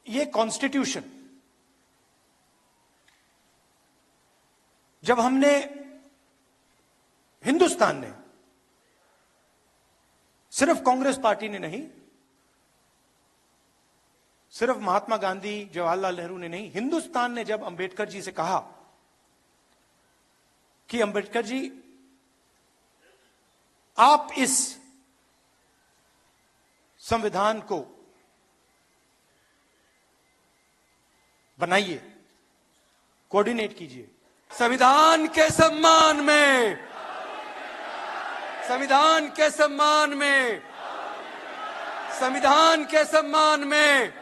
ये कॉन्स्टिट्यूशन जब हमने, हिंदुस्तान ने, सिर्फ कांग्रेस पार्टी ने नहीं, सिर्फ महात्मा गांधी जवाहरलाल नेहरू ने नहीं, हिंदुस्तान ने जब अंबेडकर जी से कहा कि अंबेडकर जी आप इस संविधान को बनाइए, कोऑर्डिनेट कीजिए, संविधान के सम्मान में, संविधान के सम्मान में, संविधान के सम्मान में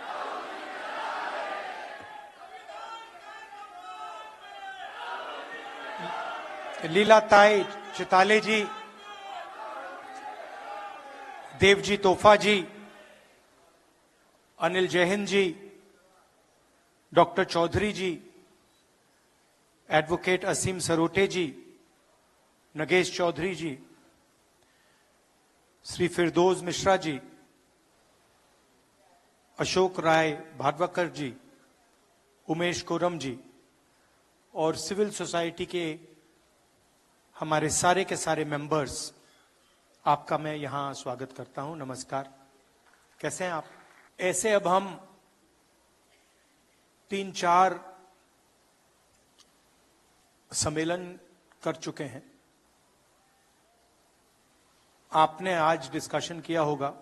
लीलाताई चिताले जी, देवजी तोफा जी, अनिल जैहिंद जी, डॉक्टर चौधरी जी, एडवोकेट असीम सरोटे जी, नगेश चौधरी जी, श्री फिरदौस मिश्रा जी, अशोक राय भाटवकर जी, उमेश कोरम जी और सिविल सोसाइटी के हमारे सारे के सारे मेंबर्स, आपका मैं यहां स्वागत करता हूं। नमस्कार, कैसे हैं आप? ऐसे अब हम 3-4 सम्मेलन कर चुके हैं। आपने आज डिस्कशन किया होगा,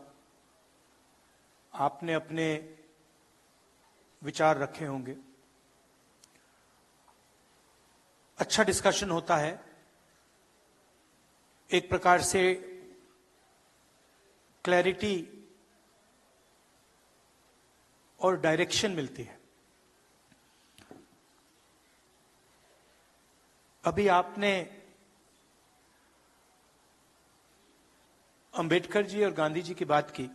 आपने अपने विचार रखे होंगे। अच्छा डिस्कशन होता है, एक प्रकार से क्लैरिटी और डायरेक्शन मिलती है। अभी आपने अंबेडकर जी और गांधी जी की बात की,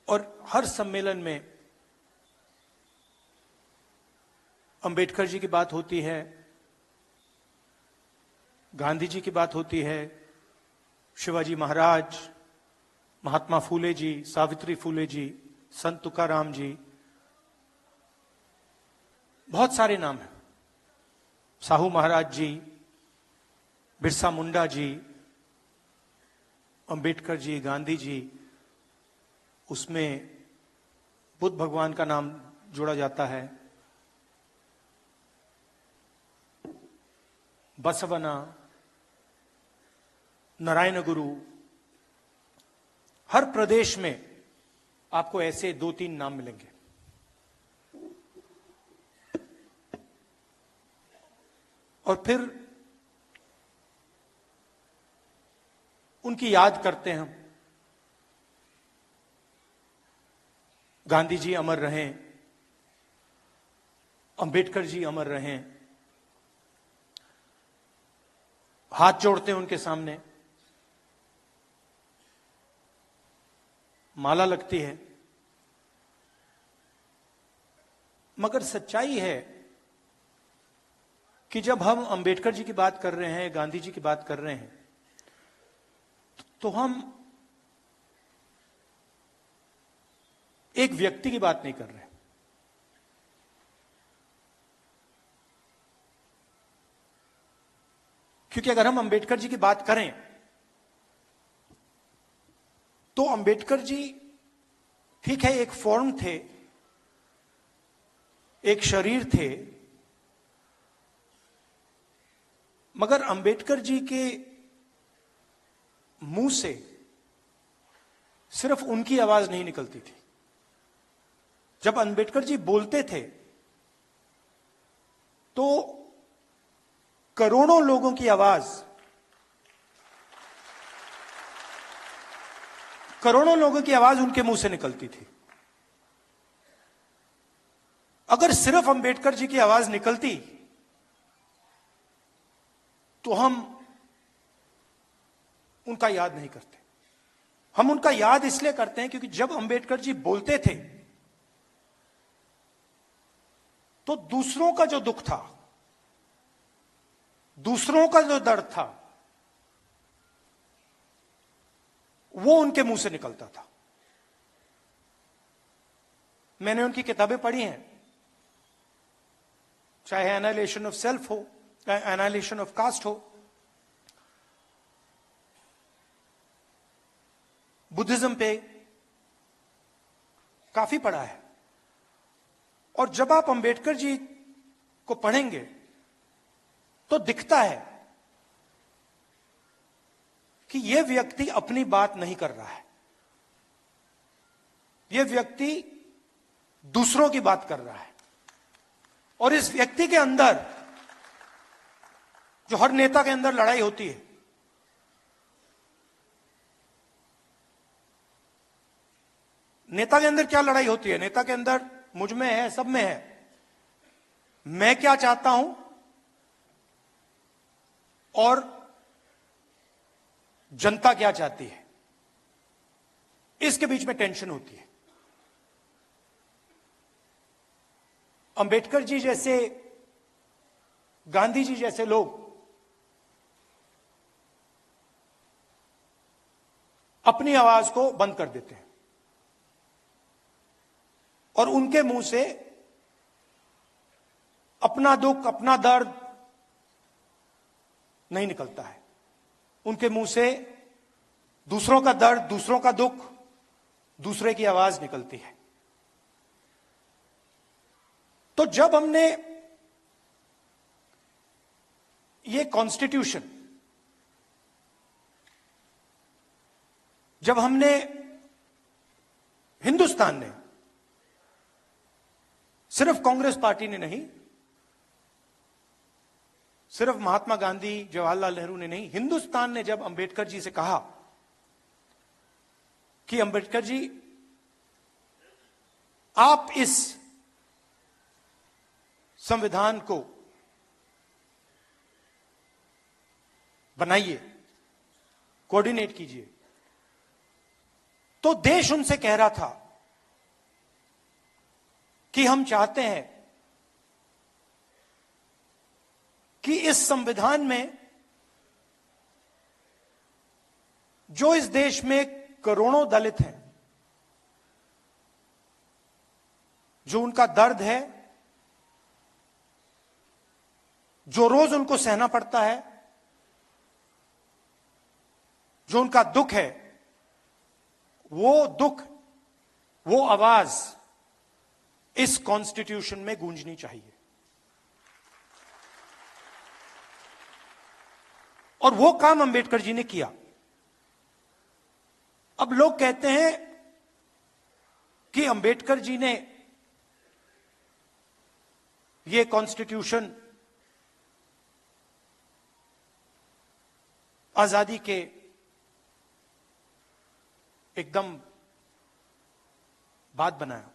और हर सम्मेलन में अंबेडकर जी की बात होती है, गांधी जी की बात होती है, शिवाजी महाराज, महात्मा फूले जी, सावित्री फूले जी, संत तुकाराम जी, बहुत सारे नाम हैं, साहू महाराज जी, बिरसा मुंडा जी, अंबेडकर जी, गांधी जी, उसमें बुद्ध भगवान का नाम जोड़ा जाता है, बसवना, नारायण गुरु। हर प्रदेश में आपको ऐसे 2-3 नाम मिलेंगे। और फिर उनकी याद करते हैं हम। गांधी जी अमर रहें, अंबेडकर जी अमर रहें, हाथ जोड़ते हैं उनके सामने, माला लगती है। मगर सच्चाई है कि जब हम अंबेडकर जी की बात कर रहे हैं, गांधी जी की बात कर रहे हैं, तो हम एक व्यक्ति की बात नहीं कर रहे। क्योंकि अगर हम अंबेडकर जी की बात करें तो अंबेडकर जी ठीक है, एक फॉर्म थे, एक शरीर थे, मगर अंबेडकर जी के मुंह से सिर्फ उनकी आवाज नहीं निकलती थी। जब अंबेडकर जी बोलते थे तो करोड़ों लोगों की आवाज, करोड़ों लोगों की आवाज उनके मुंह से निकलती थी। अगर सिर्फ अंबेडकर जी की आवाज निकलती तो हम उनका याद नहीं करते। हम उनका याद इसलिए करते हैं क्योंकि जब अंबेडकर जी बोलते थे तो दूसरों का जो दुख था, दूसरों का जो दर्द था, वो उनके मुंह से निकलता था। मैंने उनकी किताबें पढ़ी हैं, चाहे एनालिसिस ऑफ सेल्फ हो, एनालिसिस ऑफ कास्ट हो, बुद्धिज्म पे काफी पढ़ा है। और जब आप अंबेडकर जी को पढ़ेंगे तो दिखता है कि यह व्यक्ति अपनी बात नहीं कर रहा है, यह व्यक्ति दूसरों की बात कर रहा है। और इस व्यक्ति के अंदर, जो हर नेता के अंदर लड़ाई होती है, नेता के अंदर क्या लड़ाई होती है? नेता के अंदर मुझ में है, सब में है, मैं क्या चाहता हूं और जनता क्या चाहती है, इसके बीच में टेंशन होती है। अंबेडकर जी जैसे, गांधी जी जैसे लोग अपनी आवाज को बंद कर देते हैं और उनके मुंह से अपना दुख, अपना दर्द नहीं निकलता है। उनके मुंह से दूसरों का दर्द, दूसरों का दुख, दूसरे की आवाज निकलती है। तो जब हमने ये कॉन्स्टिट्यूशन, जब हमने, हिंदुस्तान ने, सिर्फ कांग्रेस पार्टी ने नहीं, सिर्फ महात्मा गांधी, जवाहरलाल नेहरू ने नहीं, हिंदुस्तान ने जब अंबेडकर जी से कहा कि अंबेडकर जी आप इस संविधान को बनाइए, कोऑर्डिनेट कीजिए, तो देश उनसे कह रहा था कि हम चाहते हैं कि इस संविधान में जो इस देश में करोड़ों दलित हैं, जो उनका दर्द है, जो रोज उनको सहना पड़ता है, जो उनका दुख है, वो दुख, वो आवाज इस कॉन्स्टिट्यूशन में गूंजनी चाहिए। और वो काम अंबेडकर जी ने किया। अब लोग कहते हैं कि अंबेडकर जी ने ये कॉन्स्टिट्यूशन आजादी के एकदम बाद बनाया।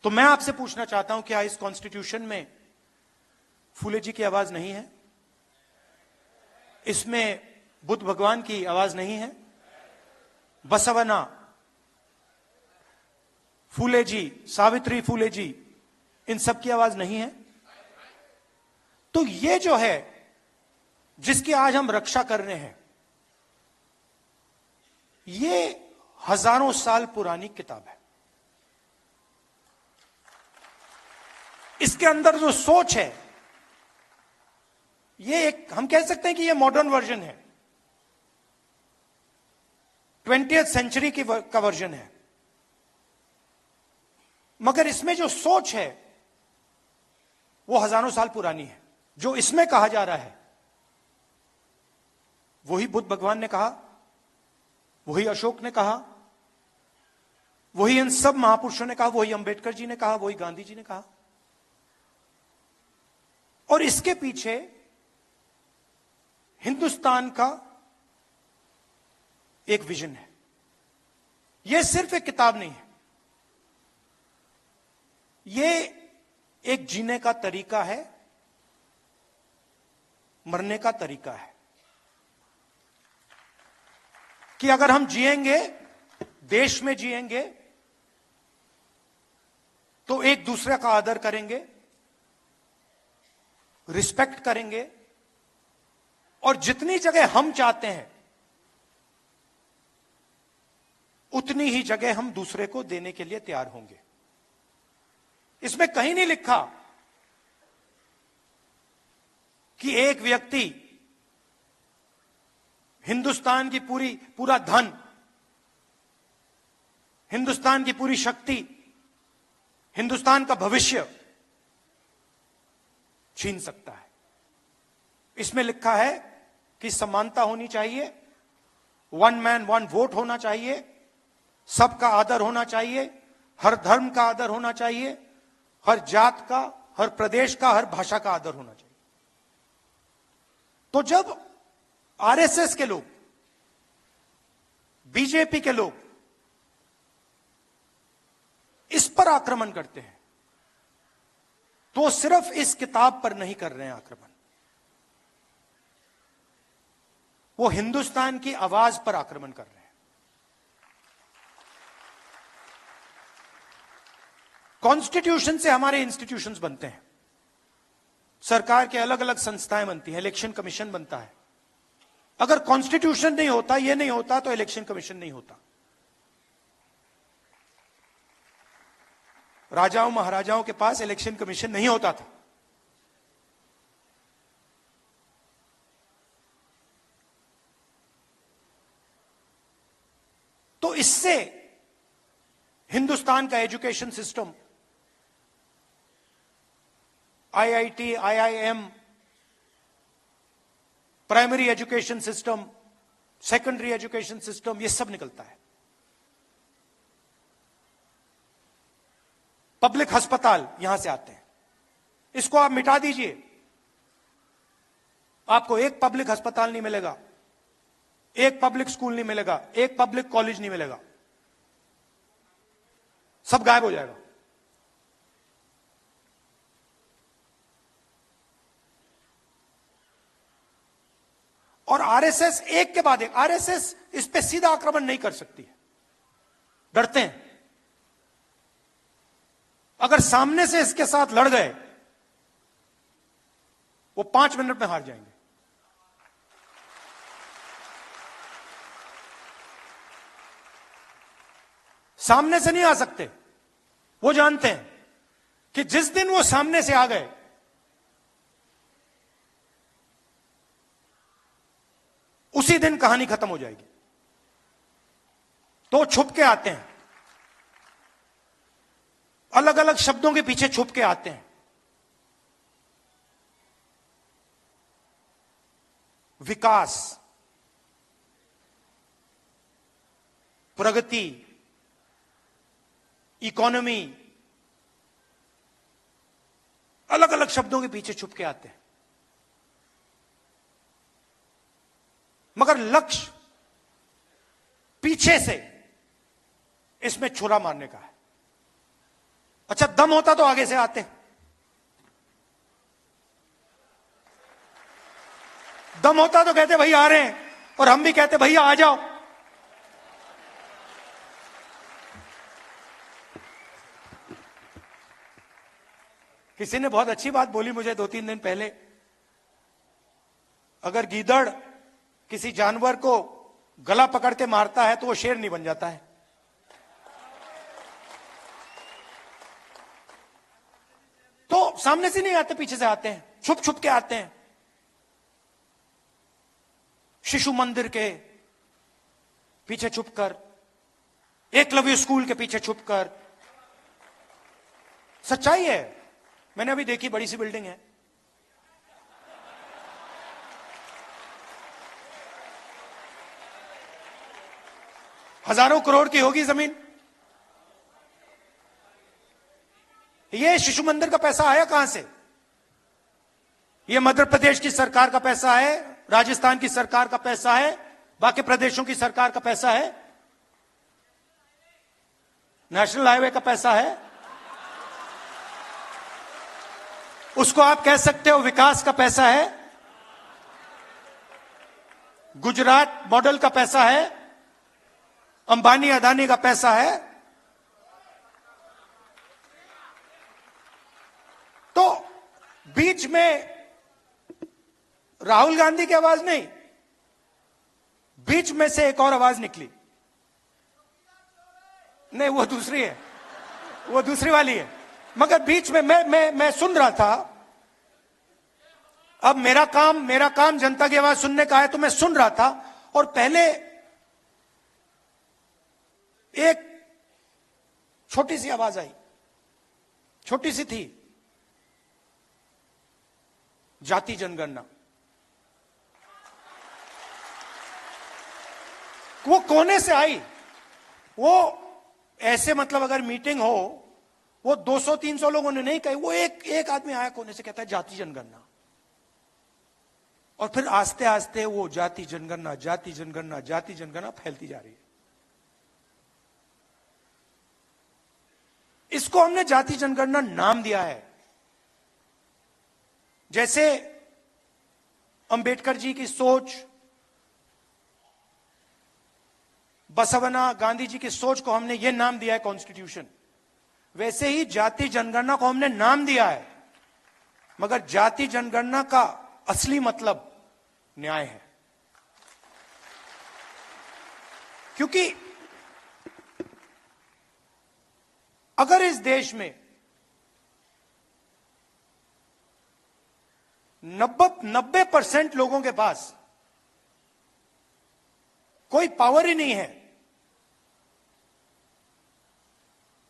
तो मैं आपसे पूछना चाहता हूं, क्या इस कॉन्स्टिट्यूशन में फूले जी की आवाज नहीं है? इसमें बुद्ध भगवान की आवाज नहीं है? बसवना, फूले जी, सावित्री फूले जी, इन सब की आवाज नहीं है? तो ये जो है, जिसकी आज हम रक्षा कर रहे हैं, ये हजारों साल पुरानी किताब है। इसके अंदर जो सोच है, ये एक, हम कह सकते हैं कि ये मॉडर्न वर्जन है, 20th सेंचुरी का वर्जन है, मगर इसमें जो सोच है वो हजारों साल पुरानी है। जो इसमें कहा जा रहा है वही बुद्ध भगवान ने कहा, वही अशोक ने कहा, वही इन सब महापुरुषों ने कहा, वही अंबेडकर जी ने कहा, वही गांधी जी ने कहा। और इसके पीछे हिंदुस्तान का एक विजन है। यह सिर्फ एक किताब नहीं है, यह एक जीने का तरीका है, मरने का तरीका है, कि अगर हम जिएंगे, देश में जिएंगे, तो एक दूसरे का आदर करेंगे, रिस्पेक्ट करेंगे, और जितनी जगह हम चाहते हैं उतनी ही जगह हम दूसरे को देने के लिए तैयार होंगे। इसमें कहीं नहीं लिखा कि एक व्यक्ति हिंदुस्तान की पूरा धन, हिंदुस्तान की पूरी शक्ति, हिंदुस्तान का भविष्य छीन सकता है। इसमें लिखा है कि समानता होनी चाहिए, वन मैन वन वोट होना चाहिए, सबका आदर होना चाहिए, हर धर्म का आदर होना चाहिए, हर जात का, हर प्रदेश का, हर भाषा का आदर होना चाहिए। तो जब आरएसएस के लोग, बीजेपी के लोग इस पर आक्रमण करते हैं तो सिर्फ इस किताब पर नहीं कर रहे हैं आक्रमण, वो हिंदुस्तान की आवाज पर आक्रमण कर रहे हैं। कॉन्स्टिट्यूशन से हमारे इंस्टीट्यूशंस बनते हैं, सरकार के अलग अलग संस्थाएं बनती हैं, इलेक्शन कमीशन बनता है। अगर कॉन्स्टिट्यूशन नहीं होता, ये नहीं होता, तो इलेक्शन कमीशन नहीं होता। राजाओं महाराजाओं के पास इलेक्शन कमीशन नहीं होता था। तो इससे हिंदुस्तान का education system, IIT, IIM, primary education system, secondary education system, यह सब निकलता है। पब्लिक अस्पताल यहां से आते हैं। इसको आप मिटा दीजिए, आपको एक पब्लिक अस्पताल नहीं मिलेगा, एक पब्लिक स्कूल नहीं मिलेगा, एक पब्लिक कॉलेज नहीं मिलेगा, सब गायब हो जाएगा। और आरएसएस एक के बाद एक, आरएसएस इस पे सीधा आक्रमण नहीं कर सकती है, डरते हैं। अगर सामने से इसके साथ लड़ गए, वो 5 मिनट में हार जाएंगे। सामने से नहीं आ सकते। वो जानते हैं कि जिस दिन वो सामने से आ गए, उसी दिन कहानी खत्म हो जाएगी। तो छुप के आते हैं, अलग अलग शब्दों के पीछे छुप के आते हैं। विकास, प्रगति, इकोनॉमी, अलग अलग शब्दों के पीछे छुप के आते हैं, मगर लक्ष्य पीछे से इसमें छुरा मारने का है। अच्छा, दम होता तो आगे से आते, दम होता तो कहते भैया आ रहे हैं, और हम भी कहते भैया आ जाओ। किसी ने बहुत अच्छी बात बोली मुझे 2-3 दिन पहले, अगर गीदड़ किसी जानवर को गला पकड़ के मारता है तो वो शेर नहीं बन जाता है। तो सामने से नहीं आते, पीछे से आते हैं, छुप छुप के आते हैं। शिशु मंदिर के पीछे छुपकर, एकलव्य स्कूल के पीछे छुपकर। सच्चाई है, मैंने अभी देखी, बड़ी सी बिल्डिंग है, हजारों करोड़ की होगी जमीन। ये शिशु मंदिर का पैसा आया कहां से? ये मध्य प्रदेश की सरकार का पैसा है, राजस्थान की सरकार का पैसा है, बाकी प्रदेशों की सरकार का पैसा है, नेशनल हाईवे का पैसा है। उसको आप कह सकते हो विकास का पैसा है, गुजरात मॉडल का पैसा है, अंबानी अदानी का पैसा है। तो बीच में राहुल गांधी की आवाज नहीं, बीच में से एक और आवाज निकली, नहीं, वो दूसरी है, वो दूसरी वाली है। मगर बीच में मैं सुन रहा था। अब मेरा काम जनता की आवाज सुनने का है, तो मैं सुन रहा था और पहले एक छोटी सी आवाज आई, छोटी सी थी, जाति जनगणना। वो कोने से आई, वो ऐसे मतलब अगर मीटिंग हो, वो 200-300 लोगों ने नहीं कही, वो एक आदमी आया कोने से, कहता है जाति जनगणना। और फिर आस्ते आस्ते वो जाति जनगणना, जाति जनगणना, जाति जनगणना फैलती जा रही है। इसको हमने जाति जनगणना नाम दिया है। जैसे अंबेडकर जी की सोच, बसवना गांधी जी की सोच को हमने यह नाम दिया है कॉन्स्टिट्यूशन, वैसे ही जाति जनगणना को हमने नाम दिया है। मगर जाति जनगणना का असली मतलब न्याय है। क्योंकि अगर इस देश में 90% लोगों के पास कोई पावर ही नहीं है,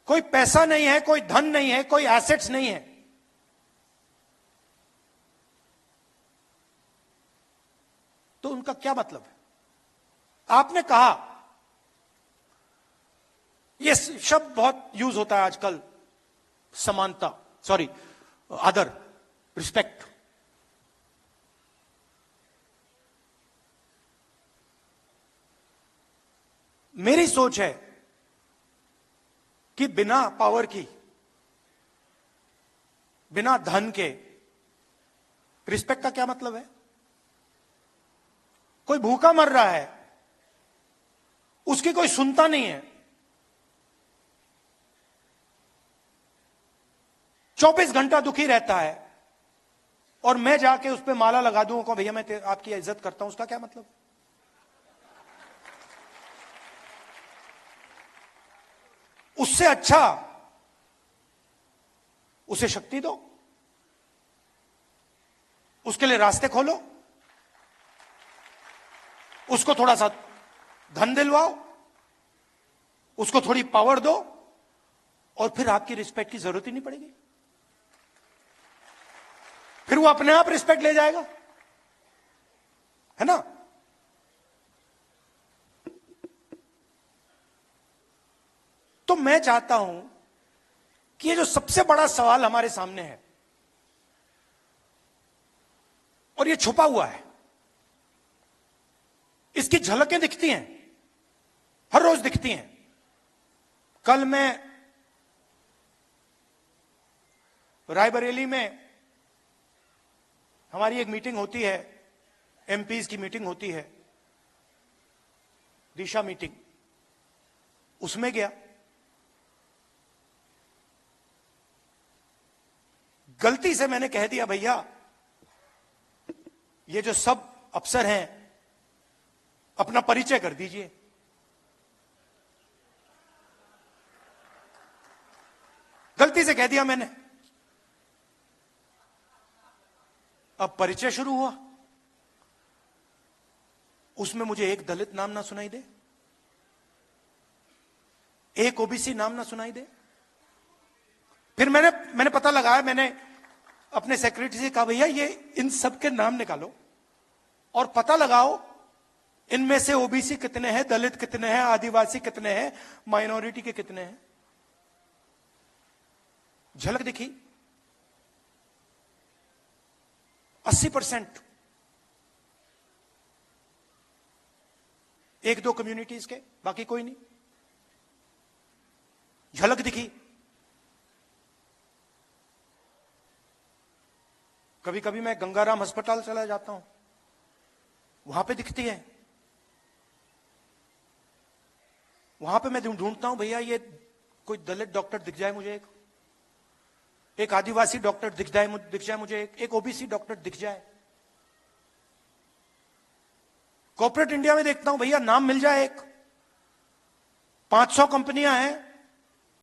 कोई पैसा नहीं है, कोई धन नहीं है, कोई एसेट्स नहीं है, तो उनका क्या मतलब है? आपने कहा, यह शब्द बहुत यूज होता है आजकल, समानता, सॉरी, आदर, रिस्पेक्ट। मेरी सोच है कि बिना पावर की, बिना धन के रिस्पेक्ट का क्या मतलब है? कोई भूखा मर रहा है, उसकी कोई सुनता नहीं है, 24 घंटा दुखी रहता है, और मैं जाके उस पर माला लगा दूं को, भैया मैं आपकी इज्जत करता हूं, उसका क्या मतलब? उससे अच्छा उसे शक्ति दो, उसके लिए रास्ते खोलो, उसको थोड़ा सा धन दिलवाओ, उसको थोड़ी पावर दो, और फिर आपकी रिस्पेक्ट की जरूरत ही नहीं पड़ेगी। फिर वो अपने आप रिस्पेक्ट ले जाएगा, है ना? तो मैं चाहता हूं कि ये जो सबसे बड़ा सवाल हमारे सामने है, और ये छुपा हुआ है, इसकी झलकें दिखती हैं, हर रोज दिखती हैं। कल मैं रायबरेली में, हमारी एक मीटिंग होती है, एमपीज की मीटिंग होती है, दिशा मीटिंग, उसमें गया। गलती से मैंने कह दिया, भैया ये जो सब अफसर हैं, अपना परिचय कर दीजिए। गलती से कह दिया मैंने। अब परिचय शुरू हुआ, उसमें मुझे एक दलित नाम ना सुनाई दे, एक ओबीसी नाम ना सुनाई दे। फिर मैंने पता लगाया, मैंने अपने सेक्रेटरी से कहा, भैया ये इन सब के नाम निकालो और पता लगाओ इनमें से ओबीसी कितने हैं, दलित कितने हैं, आदिवासी कितने हैं, माइनॉरिटी के कितने हैं। झलक दिखी, 80%। एक दो कम्युनिटीज के, बाकी कोई नहीं। झलक दिखी। कभी कभी मैं गंगाराम अस्पताल चला जाता हूं, वहां पे दिखती है। वहां पे मैं ढूंढता हूं, भैया ये कोई दलित डॉक्टर दिख जाए मुझे, एक आदिवासी डॉक्टर दिख जाए मुझे, एक ओबीसी डॉक्टर दिख जाए। कॉर्पोरेट इंडिया में देखता हूं, भैया नाम मिल जाए, एक 500 कंपनियां हैं,